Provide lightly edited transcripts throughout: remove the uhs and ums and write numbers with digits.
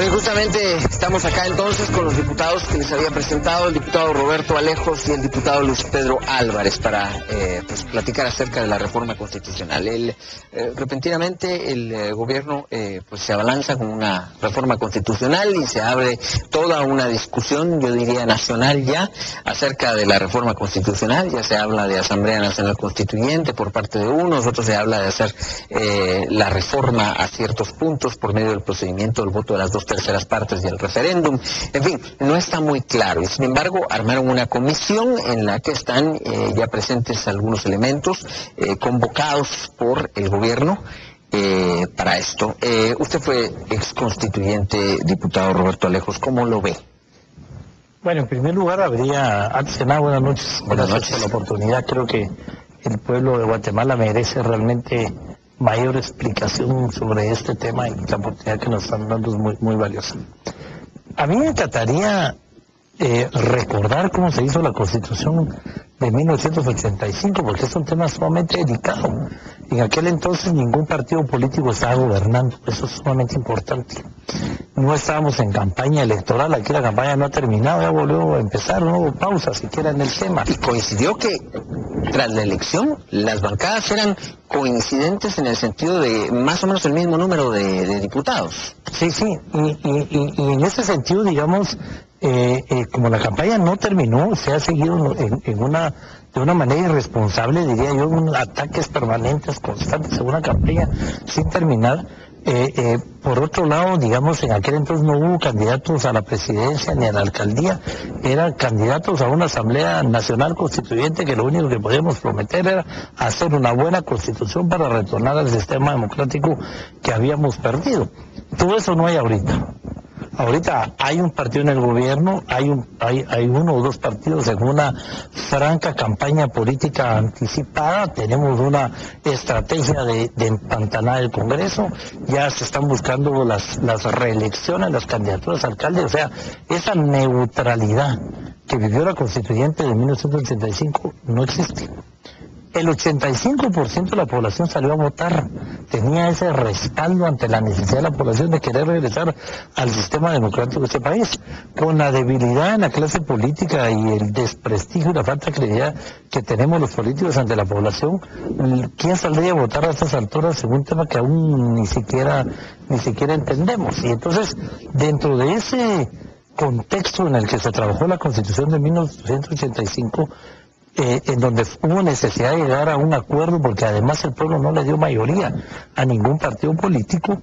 Bien, justamente estamos acá entonces con los diputados que les había presentado, el diputado Roberto Alejos y el diputado Luis Pedro Álvarez, para pues platicar acerca de la reforma constitucional. Repentinamente el gobierno pues se abalanza con una reforma constitucional y se abre toda una discusión, yo diría nacional ya, acerca de la reforma constitucional. Ya se habla de Asamblea Nacional Constituyente por parte de unos, otros se habla de hacer la reforma a ciertos puntos por medio del procedimiento del voto de las 2/3 partes del referéndum. En fin, no está muy claro. Y sin embargo, armaron una comisión en la que están ya presentes algunos elementos convocados por el gobierno para esto. Usted fue exconstituyente, diputado Roberto Alejos. ¿Cómo lo ve? Bueno, en primer lugar, antes que nada, buenas noches. Buenas noches. Por la oportunidad. Creo que el pueblo de Guatemala merece realmente mayor explicación sobre este tema, y la oportunidad que nos están dando es muy, muy valiosa. A mí me encantaría recordar cómo se hizo la Constitución de 1985, porque es un tema sumamente delicado. En aquel entonces ningún partido político estaba gobernando, eso es sumamente importante. No estábamos en campaña electoral, aquí la campaña no ha terminado, ya volvió a empezar, no hubo pausa siquiera en el tema. Y coincidió que tras la elección las bancadas eran coincidentes en el sentido de más o menos el mismo número de diputados. Sí, y en ese sentido, digamos, como la campaña no terminó, se ha seguido de una manera irresponsable, diría yo, ataques permanentes, constantes en una campaña sin terminar. Por otro lado, digamos, en aquel entonces no hubo candidatos a la presidencia ni a la alcaldía, eran candidatos a una Asamblea Nacional Constituyente que lo único que podíamos prometer era hacer una buena constitución para retornar al sistema democrático que habíamos perdido. Todo eso no hay ahorita. Ahorita hay un partido en el gobierno, hay uno o dos partidos en una franca campaña política anticipada, tenemos una estrategia de empantanar el Congreso, ya se están buscando las reelecciones, las candidaturas a alcalde, o sea, esa neutralidad que vivió la Constituyente de 1985 no existe. El 85% de la población salió a votar, tenía ese respaldo ante la necesidad de la población de querer regresar al sistema democrático de este país. Con la debilidad en la clase política y el desprestigio y la falta de credibilidad que tenemos los políticos ante la población, ¿quién saldría a votar a estas alturas en un tema que aún ni siquiera entendemos? Y entonces, dentro de ese contexto en el que se trabajó la Constitución de 1985, en donde hubo necesidad de llegar a un acuerdo, porque además el pueblo no le dio mayoría a ningún partido político,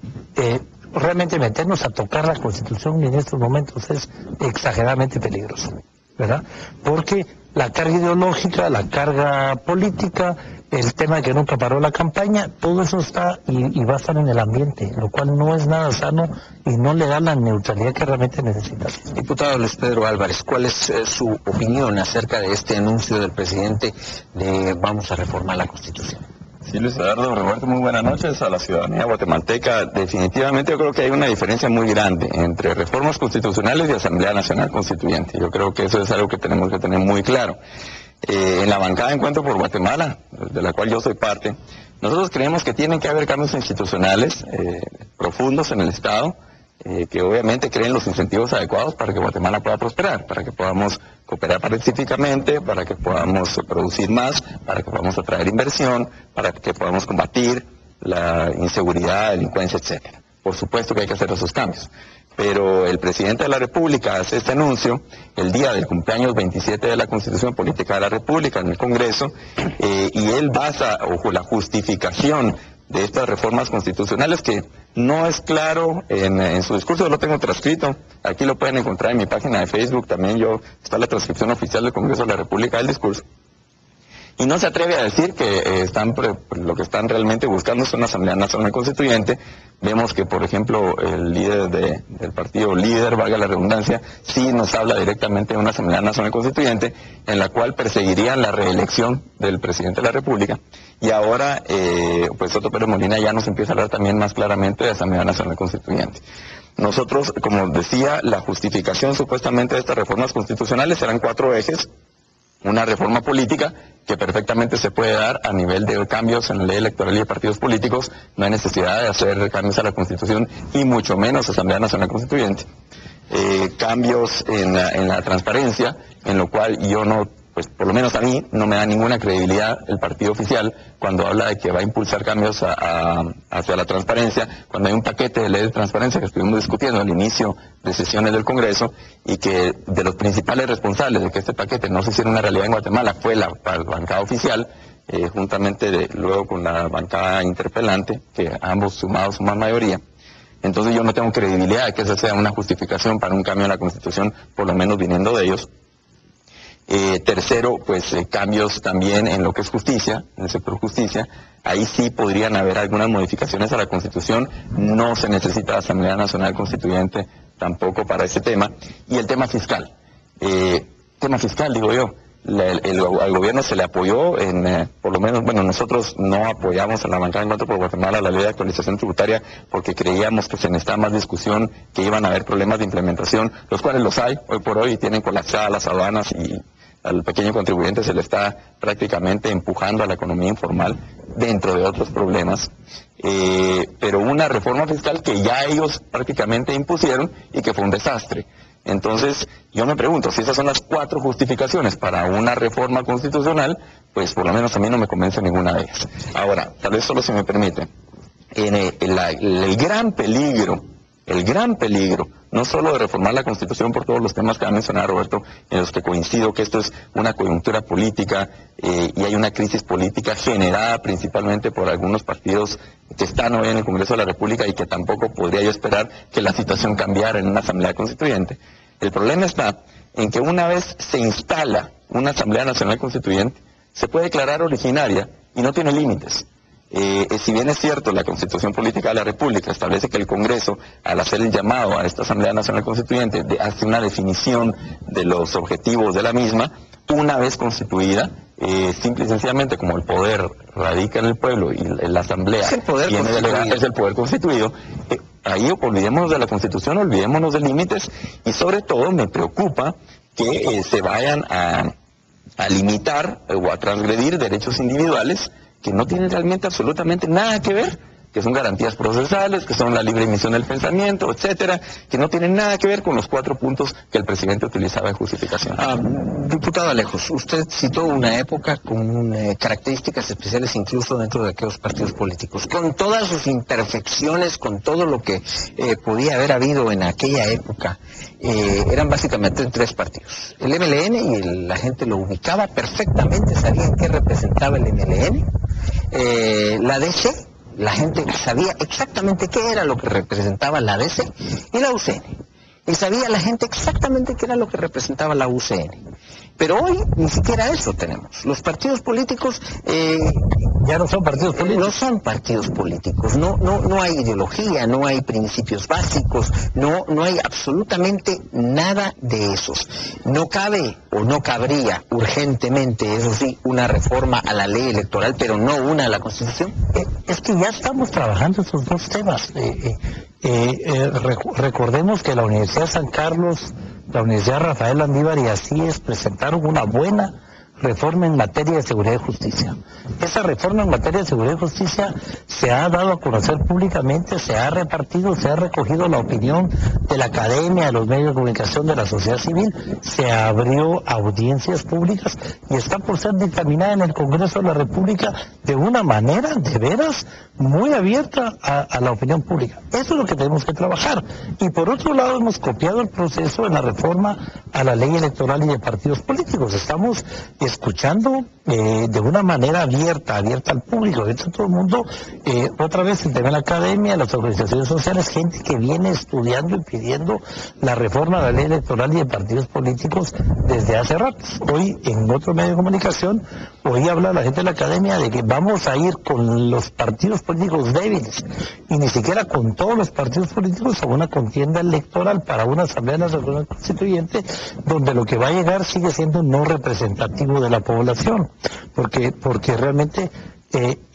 realmente meternos a tocar la Constitución en estos momentos es exageradamente peligroso, ¿verdad? Porque la carga ideológica, la carga política, el tema de que nunca paró la campaña, todo eso está y va a estar en el ambiente, lo cual no es nada sano y no le da la neutralidad que realmente necesitamos. Diputado Luis Pedro Álvarez, ¿cuál es su opinión acerca de este anuncio del presidente de vamos a reformar la Constitución? Sí, Luis Eduardo, Roberto, muy buenas noches a la ciudadanía guatemalteca. Definitivamente yo creo que hay una diferencia muy grande entre reformas constitucionales y Asamblea Nacional Constituyente. Yo creo que eso es algo que tenemos que tener muy claro. En la bancada de Encuentro por Guatemala, de la cual yo soy parte, nosotros creemos que tienen que haber cambios institucionales profundos en el Estado, que obviamente creen los incentivos adecuados para que Guatemala pueda prosperar, para que podamos cooperar pacíficamente, para que podamos producir más, para que podamos atraer inversión, para que podamos combatir la inseguridad, delincuencia, etcétera. Por supuesto que hay que hacer esos cambios. Pero el presidente de la República hace este anuncio el día del cumpleaños 27 de la Constitución Política de la República en el Congreso, y él basa la justificación de estas reformas constitucionales, que no es claro en su discurso. Lo tengo transcrito, aquí lo pueden encontrar en mi página de Facebook, también está la transcripción oficial del Congreso de la República del discurso. Y no se atreve a decir que lo que están realmente buscando es una Asamblea Nacional Constituyente. Vemos que, por ejemplo, el líder del partido líder, valga la redundancia, sí nos habla directamente de una Asamblea Nacional Constituyente en la cual perseguirían la reelección del presidente de la República. Y ahora, pues Soto Pérez Molina ya nos empieza a hablar también más claramente de Asamblea Nacional Constituyente. Nosotros, como decía, la justificación supuestamente de estas reformas constitucionales eran 4 ejes. una reforma política que perfectamente se puede dar a nivel de cambios en la ley electoral y de partidos políticos. No hay necesidad de hacer cambios a la Constitución y mucho menos Asamblea Nacional Constituyente. Cambios en la transparencia, en lo cual yo no, pues por lo menos a mí, no me da ninguna credibilidad el partido oficial cuando habla de que va a impulsar cambios hacia la transparencia, cuando hay un paquete de ley de transparencia que estuvimos discutiendo al inicio de sesiones del Congreso y que de los principales responsables de que este paquete no se hiciera una realidad en Guatemala fue la bancada oficial, juntamente luego con la bancada interpelante, que ambos sumados suman mayoría. Entonces yo no tengo credibilidad de que esa sea una justificación para un cambio en la Constitución, por lo menos viniendo de ellos. Tercero, pues cambios también en lo que es justicia, en el sector justicia. Ahí sí podrían haber algunas modificaciones a la Constitución. No se necesita la Asamblea Nacional Constituyente tampoco para ese tema. Y el tema fiscal. Tema fiscal, digo yo. Al gobierno se le apoyó por lo menos, bueno, nosotros no apoyamos a la bancada en Encuentro por Guatemala la ley de actualización tributaria porque creíamos que se necesitaba más discusión, que iban a haber problemas de implementación, los cuales los hay hoy por hoy y tienen colapsadas las aduanas y al pequeño contribuyente se le está prácticamente empujando a la economía informal dentro de otros problemas. Pero una reforma fiscal que ya ellos prácticamente impusieron y que fue un desastre. Entonces, yo me pregunto, si esas son las 4 justificaciones para una reforma constitucional, pues por lo menos a mí no me convence ninguna de ellas. Ahora, tal vez solo se me permite, el gran peligro, no solo de reformar la Constitución por todos los temas que ha mencionado Roberto, en los que coincido que esto es una coyuntura política y hay una crisis política generada principalmente por algunos partidos que están hoy en el Congreso de la República y que tampoco podría yo esperar que la situación cambiara en una Asamblea Constituyente. El problema está en que una vez se instala una Asamblea Nacional Constituyente, se puede declarar originaria y no tiene límites. Si bien es cierto, la Constitución Política de la República establece que el Congreso, al hacer el llamado a esta Asamblea Nacional Constituyente, hace una definición de los objetivos de la misma, una vez constituida, simple y sencillamente como el poder radica en el pueblo y la Asamblea tiene delegada, es el poder constituido, ahí olvidémonos de la Constitución, olvidémonos de límites y sobre todo me preocupa que se vayan a limitar o a transgredir derechos individuales que no tienen realmente absolutamente nada que ver, que son garantías procesales, que son la libre emisión del pensamiento, etcétera, que no tienen nada que ver con los 4 puntos que el presidente utilizaba en justificación. Diputado Alejos, usted citó una época con características especiales incluso dentro de aquellos partidos políticos, con todas sus imperfecciones, con todo lo que podía haber habido en aquella época. Eran básicamente 3 partidos, el MLN, y la gente lo ubicaba perfectamente, sabían qué representaba el MLN, la DC, la gente sabía exactamente qué era lo que representaba la DC, y la UCN, y sabía la gente exactamente qué era lo que representaba la UCN. Pero hoy ni siquiera eso tenemos. Los partidos políticos ya no son partidos políticos. No son partidos políticos. No hay ideología, no hay principios básicos, no hay absolutamente nada de esos. No cabe o no cabría urgentemente, eso sí, una reforma a la ley electoral, pero no una a la Constitución. Es que ya estamos trabajando esos 2 temas. Recordemos que la Universidad San Carlos, la Universidad Rafael Andívar y Asíes presentaron una buena reforma en materia de seguridad y justicia. Esa reforma en materia de seguridad y justicia se ha dado a conocer públicamente, se ha repartido, se ha recogido la opinión de la academia, de los medios de comunicación, de la sociedad civil, se abrió audiencias públicas y está por ser dictaminada en el Congreso de la República de una manera, de veras, muy abierta a la opinión pública. Eso es lo que tenemos que trabajar. Y por otro lado hemos copiado el proceso en la reforma a la ley electoral y de partidos políticos. Estamos escuchando de una manera abierta al público, abierta a todo el mundo, otra vez el tema de la academia, las organizaciones sociales, gente que viene estudiando y pidiendo la reforma a la ley electoral y de partidos políticos desde hace rato. Hoy en otro medio de comunicación, hoy habla la gente de la academia de que vamos a ir con los partidos políticos débiles y ni siquiera con todos los partidos políticos a una contienda electoral para una Asamblea Nacional Constituyente donde lo que va a llegar sigue siendo no representativo de la población, porque realmente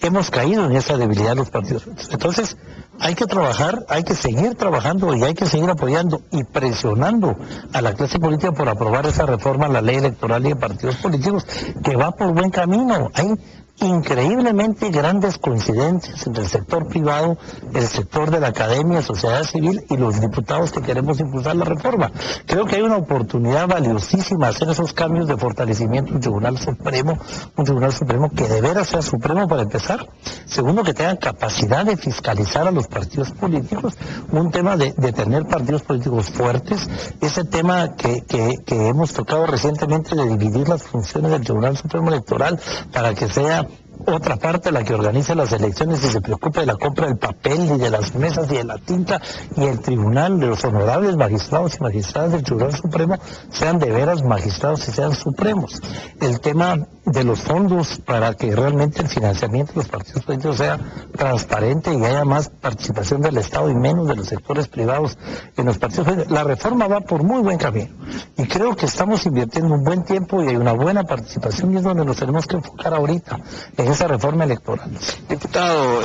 hemos caído en esa debilidad de los partidos políticos. Entonces, hay que trabajar, hay que seguir trabajando y hay que seguir apoyando y presionando a la clase política por aprobar esa reforma a la ley electoral y de partidos políticos, que va por buen camino. Hay increíblemente grandes coincidencias entre el sector privado, el sector de la academia, sociedad civil y los diputados que queremos impulsar la reforma. Creo que hay una oportunidad valiosísima de hacer esos cambios de fortalecimiento del Tribunal Supremo, un Tribunal Supremo que de veras sea supremo para empezar. Segundo, que tengan capacidad de fiscalizar a los partidos políticos, un tema de tener partidos políticos fuertes, ese tema que hemos tocado recientemente de dividir las funciones del Tribunal Supremo Electoral para que sea otra parte la que organiza las elecciones y se preocupe de la compra del papel y de las mesas y de la tinta, y el tribunal, de los honorables magistrados y magistradas del Tribunal Supremo sean de veras magistrados y sean supremos. El tema de los fondos para que realmente el financiamiento de los partidos políticos sea transparente y haya más participación del Estado y menos de los sectores privados en los partidos políticos. La reforma va por muy buen camino y creo que estamos invirtiendo un buen tiempo y hay una buena participación, y es donde nos tenemos que enfocar ahorita, en esa reforma electoral. Diputado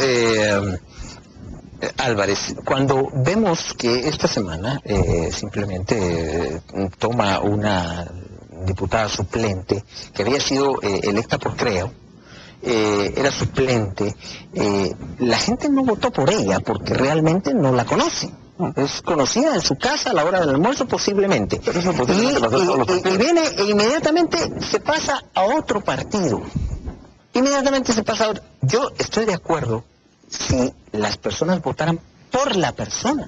Álvarez, cuando vemos que esta semana simplemente toma una diputada suplente que había sido electa por Creo, era suplente, la gente no votó por ella porque realmente no la conoce. Es conocida en su casa a la hora del almuerzo posiblemente. Y viene e inmediatamente se pasa a otro partido. Inmediatamente se pasa a otro. Yo estoy de acuerdo si las personas votaran por la persona.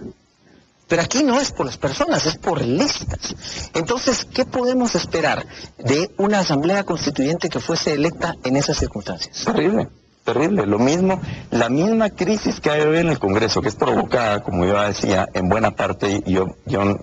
Pero aquí no es por las personas, es por listas. Entonces, ¿qué podemos esperar de una asamblea constituyente que fuese electa en esas circunstancias? Terrible, terrible. Lo mismo, la misma crisis que hay hoy en el Congreso, que es provocada, como yo decía, en buena parte, y yo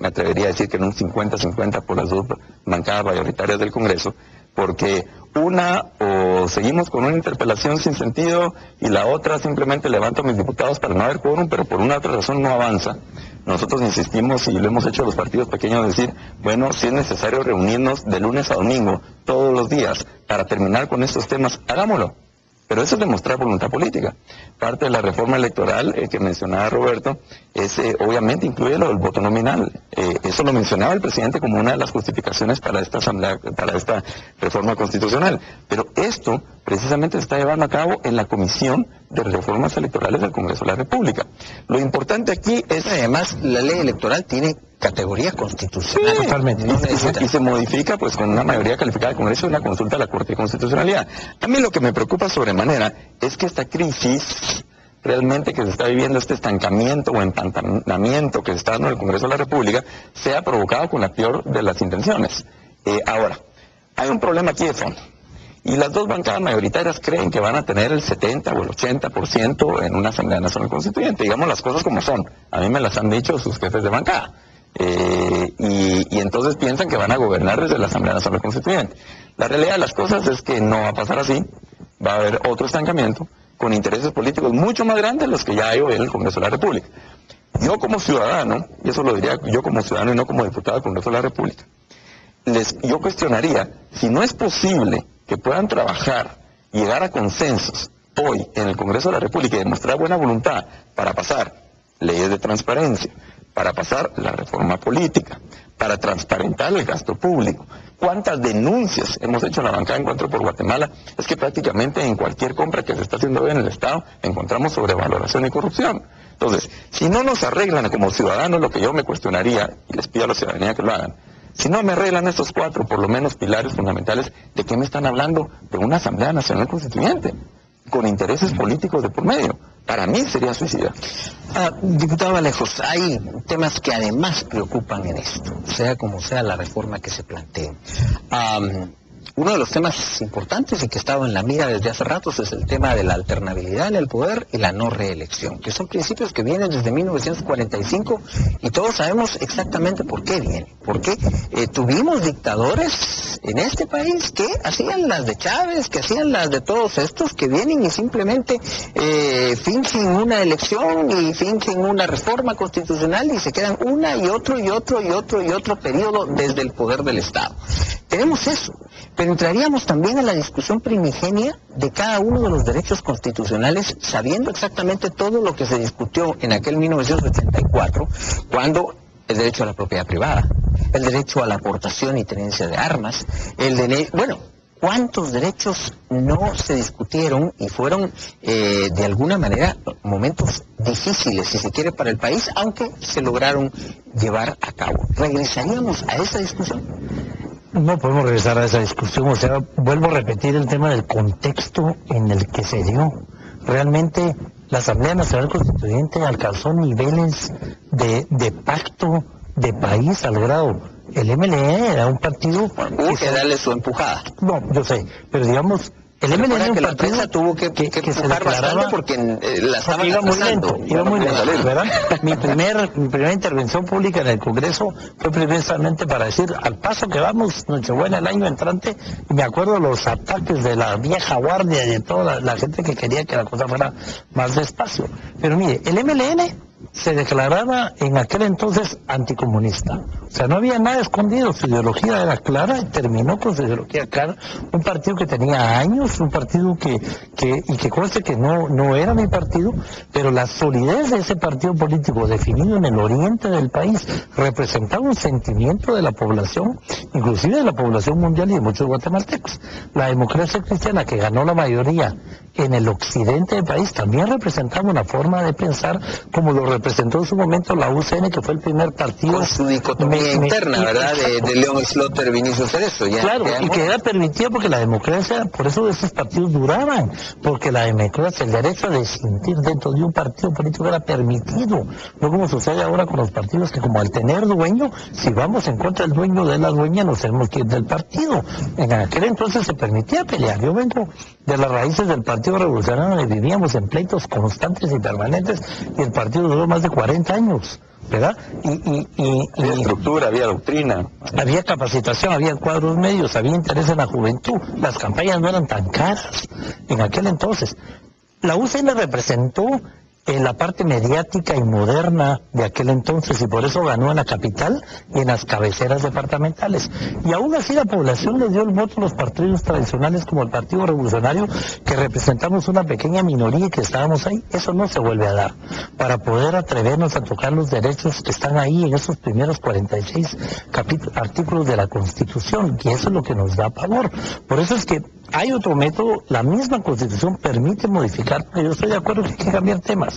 me atrevería a decir que en un 50-50 por las dos bancadas mayoritarias del Congreso, porque una, o seguimos con una interpelación sin sentido, y la otra simplemente levanto a mis diputados para no haber quórum, pero por una otra razón no avanza. Nosotros insistimos, y lo hemos hecho los partidos pequeños, decir, bueno, si es necesario reunirnos de lunes a domingo, todos los días, para terminar con estos temas, hagámoslo. Pero eso es demostrar voluntad política. Parte de la reforma electoral que mencionaba Roberto, obviamente incluye lo del voto nominal. Eso lo mencionaba el presidente como una de las justificaciones para esta asamblea, para esta reforma constitucional. Pero esto precisamente se está llevando a cabo en la Comisión de Reformas Electorales del Congreso de la República. Lo importante aquí es... Además, la ley electoral tiene categoría constitucional. Sí, totalmente. Y se modifica pues con una mayoría calificada del Congreso y una consulta a la Corte de Constitucionalidad. A mí lo que me preocupa sobremanera es que esta crisis realmente que se está viviendo, este estancamiento o empantanamiento que se está dando en el Congreso de la República, sea provocado con la peor de las intenciones. Ahora, hay un problema aquí de fondo. Y las dos bancadas mayoritarias creen que van a tener el 70 o el 80% en una Asamblea Nacional Constituyente. Digamos las cosas como son. A mí me las han dicho sus jefes de bancada. Y entonces piensan que van a gobernar desde la Asamblea Nacional Constituyente. La realidad de las cosas es que no va a pasar así. Va a haber otro estancamiento con intereses políticos mucho más grandes de los que ya hay hoy en el Congreso de la República. Yo como ciudadano, y eso lo diría yo como ciudadano y no como diputado del Congreso de la República, yo cuestionaría si no es posible que puedan trabajar y llegar a consensos hoy en el Congreso de la República y demostrar buena voluntad para pasar leyes de transparencia, para pasar la reforma política, para transparentar el gasto público. ¿Cuántas denuncias hemos hecho en la bancada Encuentro por Guatemala? Es que prácticamente en cualquier compra que se está haciendo hoy en el Estado encontramos sobrevaloración y corrupción. Entonces, si no nos arreglan como ciudadanos, lo que yo me cuestionaría, y les pido a la ciudadanía que lo hagan, si no me arreglan estos cuatro, por lo menos, pilares fundamentales, ¿de qué me están hablando? De una Asamblea Nacional Constituyente, con intereses políticos de por medio. Para mí sería suicida. Diputado Vallejos, hay temas que además preocupan en esto, sea como sea la reforma que se plantee. Uno de los temas importantes y que estaba en la mira desde hace ratos es el tema de la alternabilidad en el poder y la no reelección, que son principios que vienen desde 1945 y todos sabemos exactamente por qué vienen. Porque tuvimos dictadores en este país que hacían las de Chávez, que hacían las de todos estos, que vienen y simplemente fingen una elección y fingen una reforma constitucional y se quedan una y otro y otro y otro y otro periodo desde el poder del Estado. tenemos eso, pero entraríamos también en la discusión primigenia de cada uno de los derechos constitucionales, sabiendo exactamente todo lo que se discutió en aquel 1984, cuando el derecho a la propiedad privada, el derecho a la aportación y tenencia de armas, ¿cuántos derechos no se discutieron y fueron de alguna manera momentos difíciles, si se quiere, para el país, aunque se lograron llevar a cabo? ¿Regresaríamos a esa discusión? No podemos regresar a esa discusión, o sea, vuelvo a repetir el tema del contexto en el que se dio. Realmente la Asamblea Nacional Constituyente alcanzó niveles de pacto de país al grado. El MLN era un partido... Hubo que darle su empujada. No, yo sé, pero digamos, el MLN era un que la partido prensa tuvo que empujar bastante porque la estaban iba muy lento, ¿verdad? Mi primera intervención pública en el Congreso fue precisamente para decir, al paso que vamos, Nochebuena el año entrante, y me acuerdo los ataques de la vieja guardia y de toda la gente que quería que la cosa fuera más despacio. Pero mire, el MLN se declaraba en aquel entonces anticomunista. O sea, no había nada escondido, su ideología era clara y terminó con su ideología clara. Un partido que tenía años, un partido que conste que no era mi partido, pero la solidez de ese partido político definido en el oriente del país representaba un sentimiento de la población, inclusive de la población mundial y de muchos guatemaltecos. La democracia cristiana que ganó la mayoría en el occidente del país también representaba una forma de pensar como lo representó en su momento la UCN, que fue el primer partido... Con su dicotomía interna, ¿verdad? De León Slaughter, Vinicio Cerezo. Claro, y que era permitido porque la democracia, por eso esos partidos duraban, porque la democracia, el derecho a disentir dentro de un partido político era permitido. No como sucede ahora con los partidos que como al tener dueño, si vamos en contra del dueño de la dueña, nos tenemos que ir del partido. En aquel entonces se permitía pelear. Yo vengo de las raíces del Partido Revolucionario, donde vivíamos en pleitos constantes y permanentes, y el partido duró más de 40 años, ¿verdad? Había estructura, había doctrina. Había capacitación, había cuadros medios, había interés en la juventud. Las campañas no eran tan caras en aquel entonces. La UCN representó en la parte mediática y moderna de aquel entonces, y por eso ganó en la capital y en las cabeceras departamentales. Y aún así la población le dio el voto a los partidos tradicionales como el Partido Revolucionario, que representamos una pequeña minoría y que estábamos ahí. Eso no se vuelve a dar, para poder atrevernos a tocar los derechos que están ahí en esos primeros 46 artículos de la Constitución, y eso es lo que nos da pavor. Por eso es que hay otro método, la misma Constitución permite modificar, pero yo estoy de acuerdo que hay que cambiar temas.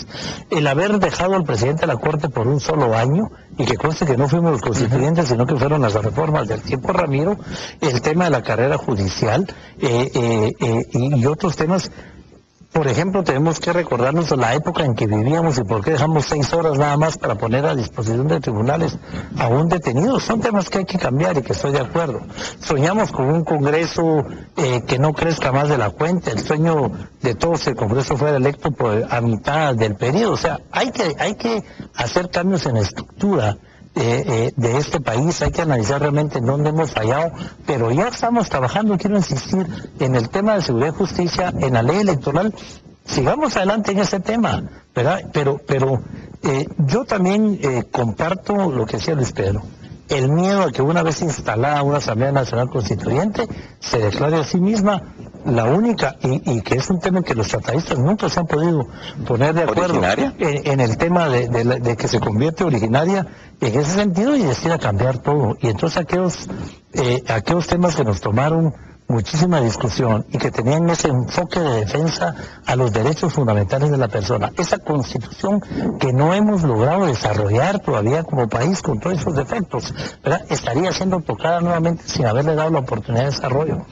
El haber dejado al presidente de la Corte por un solo año, y que conste que no fuimos los constituyentes, sino que fueron las reformas del tiempo Ramiro, el tema de la carrera judicial y otros temas. Por ejemplo, tenemos que recordarnos la época en que vivíamos y por qué dejamos 6 horas nada más para poner a disposición de tribunales a un detenido. Son temas que hay que cambiar y que estoy de acuerdo. Soñamos con un Congreso que no crezca más de la cuenta. El sueño de todos, el Congreso fuera electo a mitad del periodo. O sea, hay que hacer cambios en la estructura de este país. Hay que analizar realmente en dónde hemos fallado, pero ya estamos trabajando, quiero insistir, en el tema de seguridad y justicia, en la ley electoral. Sigamos adelante en ese tema, ¿verdad? Pero yo también comparto lo que decía Luis Pedro. El miedo a que una vez instalada una Asamblea Nacional Constituyente se declare a sí misma la única, y que es un tema en que los tratadistas nunca se han podido poner de acuerdo en el tema de que se convierte originaria en ese sentido y decida cambiar todo. Y entonces aquellos temas que nos tomaron muchísima discusión y que tenían ese enfoque de defensa a los derechos fundamentales de la persona, esa Constitución que no hemos logrado desarrollar todavía como país con todos esos defectos, ¿verdad?, estaría siendo tocada nuevamente sin haberle dado la oportunidad de desarrollo.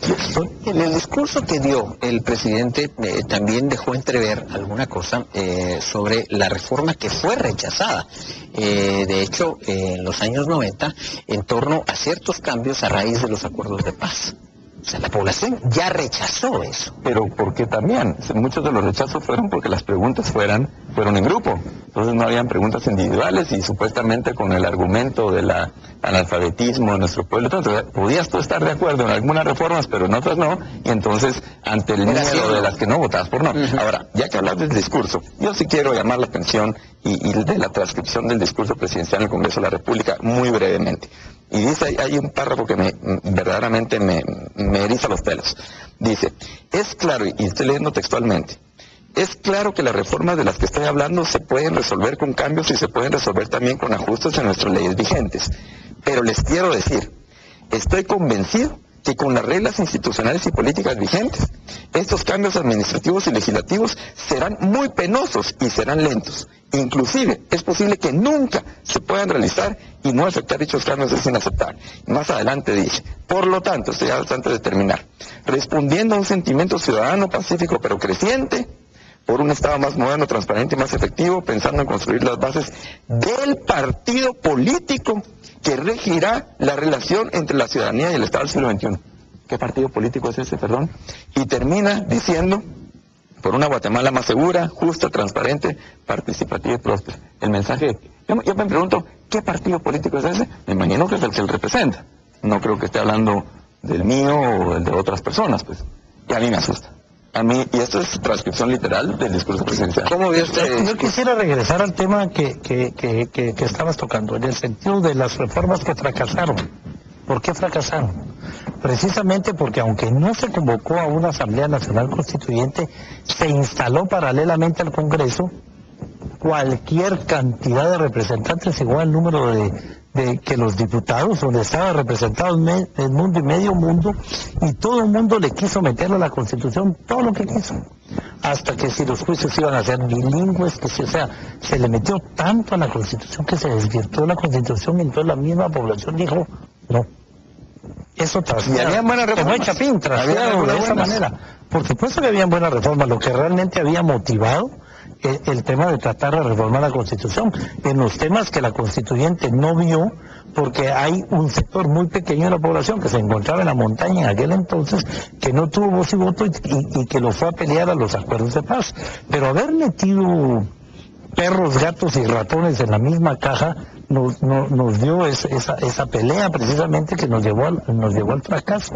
En el discurso que dio el presidente también dejó entrever alguna cosa sobre la reforma que fue rechazada, de hecho, en los años 90, en torno a ciertos cambios a raíz de los acuerdos de paz. O sea, la población ya rechazó eso. Pero porque también, muchos de los rechazos fueron porque las preguntas fueron en grupo. Entonces no habían preguntas individuales y supuestamente con el argumento del analfabetismo de nuestro pueblo. Entonces, podías tú estar de acuerdo en algunas reformas, pero en otras no. Y entonces, ante el miedo de las que no votabas por no. Ahora, ya que hablas del discurso, yo sí quiero llamar la atención y de la transcripción del discurso presidencial en el Congreso de la República muy brevemente. Y dice, hay un párrafo que verdaderamente me eriza los pelos. Dice, es claro, y estoy leyendo textualmente, es claro que las reformas de las que estoy hablando se pueden resolver con cambios y se pueden resolver también con ajustes en nuestras leyes vigentes. Pero les quiero decir, estoy convencido que con las reglas institucionales y políticas vigentes, estos cambios administrativos y legislativos serán muy penosos y serán lentos. Inclusive, es posible que nunca se puedan realizar y no aceptar dichos cambios es inaceptable. Más adelante dice, por lo tanto, estoy antes de terminar, respondiendo a un sentimiento ciudadano pacífico pero creciente, por un Estado más moderno, transparente y más efectivo, pensando en construir las bases del partido político que regirá la relación entre la ciudadanía y el Estado del siglo XXI. ¿Qué partido político es ese, perdón? Y termina diciendo, por una Guatemala más segura, justa, transparente, participativa y próspera. El mensaje, yo me pregunto, ¿qué partido político es ese? Me imagino que es el que él representa. No creo que esté hablando del mío o del de otras personas, pues. Y a mí me asusta. A mí, y esto es transcripción literal del discurso presidencial. ¿Cómo vio usted? Yo quisiera regresar al tema que estabas tocando, en el sentido de las reformas que fracasaron. ¿Por qué fracasaron? Precisamente porque aunque no se convocó a una Asamblea Nacional Constituyente, se instaló paralelamente al Congreso cualquier cantidad de representantes igual al número de que los diputados, donde estaba representado el mundo y medio mundo, y todo el mundo le quiso meterle a la Constitución todo lo que quiso, hasta que si los juicios iban a ser bilingües, que o sea, se le metió tanto a la Constitución que se desvirtuó la Constitución, y entonces la misma población dijo, no. Eso y habían buenas reformas. Como Chapín, trastearon de esa manera. Por supuesto que habían buenas reformas, lo que realmente había motivado el tema de tratar de reformar la Constitución, en los temas que la constituyente no vio, porque hay un sector muy pequeño de la población que se encontraba en la montaña en aquel entonces, que no tuvo voz y voto y que lo fue a pelear a los acuerdos de paz. Pero haber metido perros, gatos y ratones en la misma caja nos dio esa pelea precisamente que nos llevó al fracaso.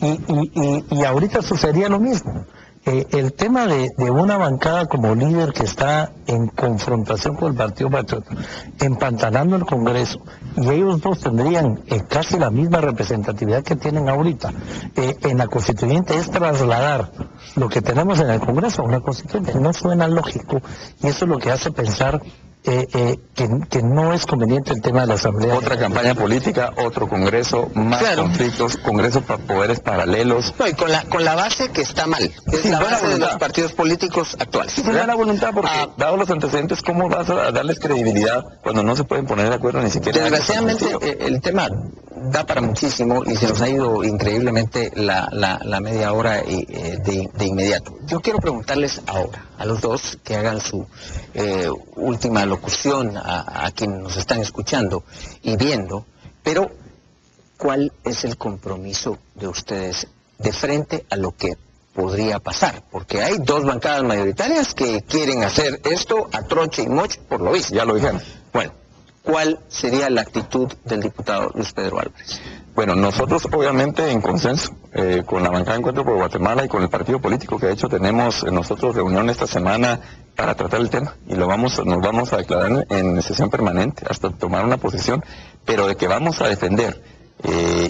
Y ahorita sucedería lo mismo. El tema de una bancada como líder que está en confrontación con el Partido Patriota, empantanando el Congreso, y ellos dos tendrían casi la misma representatividad que tienen ahorita en la Constituyente, es trasladar lo que tenemos en el Congreso a una Constituyente. No suena lógico, y eso es lo que hace pensar que no es conveniente el tema de la Asamblea. Otra campaña política, otro Congreso, más conflictos, Congresos para poderes paralelos. No, y con la base que está mal, es la base de los partidos políticos actuales. Sí, buena voluntad, porque dados los antecedentes, ¿cómo vas a darles credibilidad cuando no se pueden poner de acuerdo ni siquiera? Desgraciadamente, el tema da para muchísimo y se nos ha ido increíblemente la media hora de inmediato. Yo quiero preguntarles ahora a los dos que hagan su última locución a quienes nos están escuchando y viendo, pero ¿cuál es el compromiso de ustedes de frente a lo que podría pasar? Porque hay dos bancadas mayoritarias que quieren hacer esto a troche y moche, por lo visto. Ya lo dijeron. Bueno, ¿cuál sería la actitud del diputado Luis Pedro Álvarez? Bueno, nosotros obviamente en consenso con la bancada de Encuentro por Guatemala y con el partido político, que de hecho tenemos nosotros reunión esta semana para tratar el tema, y nos vamos a declarar en sesión permanente hasta tomar una posición, pero de que vamos a defender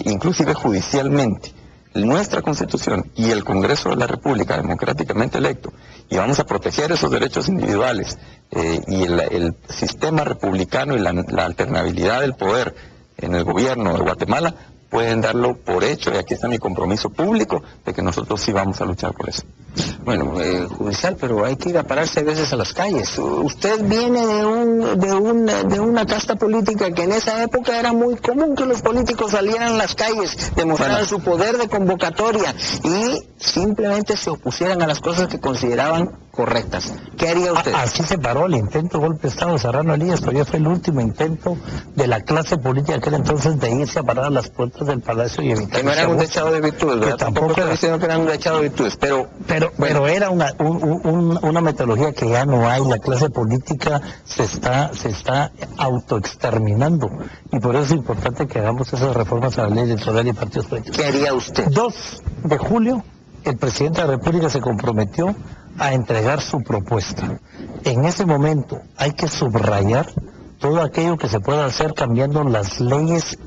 inclusive judicialmente nuestra Constitución y el Congreso de la República democráticamente electo, y vamos a proteger esos derechos individuales y el sistema republicano y la alternabilidad del poder en el gobierno de Guatemala, pueden darlo por hecho, y aquí está mi compromiso público de que nosotros sí vamos a luchar por eso. Bueno, judicial, pero hay que ir a pararse a veces a las calles. Usted viene de una casta política que en esa época era muy común que los políticos salieran a las calles, demostraran su poder de convocatoria y simplemente se opusieran a las cosas que consideraban correctas. ¿Qué haría usted? Así se paró el intento de golpe de Estado de Serrano Elías, todavía fue el último intento de la clase política de aquel entonces de irse a parar a las puertas del Palacio y evitar... Que no eran un dechado de virtudes, ¿verdad? Tampoco estoy diciendo que eran un dechado de virtudes, pero era una metodología que ya no hay. La clase política se está autoexterminando, y por eso es importante que hagamos esas reformas a la ley electoral y partidos políticos. ¿Qué haría usted? 2 de julio, el presidente de la República se comprometió a entregar su propuesta. En ese momento hay que subrayar todo aquello que se pueda hacer cambiando las leyes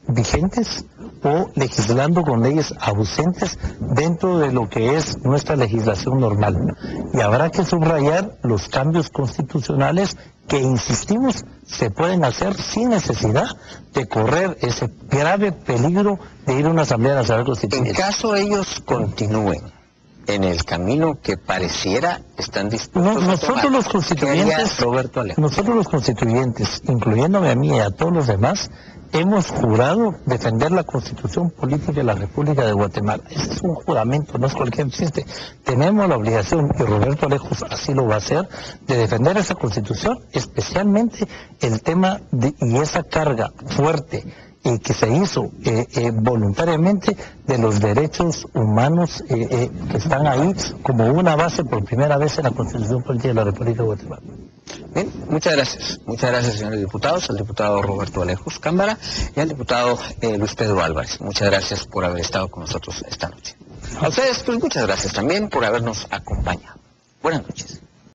vigentes o legislando con leyes ausentes dentro de lo que es nuestra legislación normal. Y habrá que subrayar los cambios constitucionales que, insistimos, se pueden hacer sin necesidad de correr ese grave peligro de ir a una Asamblea Nacional Constituyente. En caso ellos continúen en el camino que pareciera están dispuestos a nosotros tomar, los constituyentes, Roberto Alejo? nosotros los constituyentes, incluyéndome a mí y a todos los demás, hemos jurado defender la Constitución Política de la República de Guatemala. Ese es un juramento, no es cualquier chiste. Tenemos la obligación, y Roberto Alejos así lo va a hacer, de defender esa Constitución, especialmente el tema y esa carga fuerte que se hizo voluntariamente de los derechos humanos que están ahí como una base por primera vez en la Constitución Política de la República de Guatemala. Bien, muchas gracias señores diputados, al diputado Roberto Alejos Cámara y al diputado Luis Pedro Álvarez. Muchas gracias por haber estado con nosotros esta noche. A ustedes, pues muchas gracias también por habernos acompañado. Buenas noches.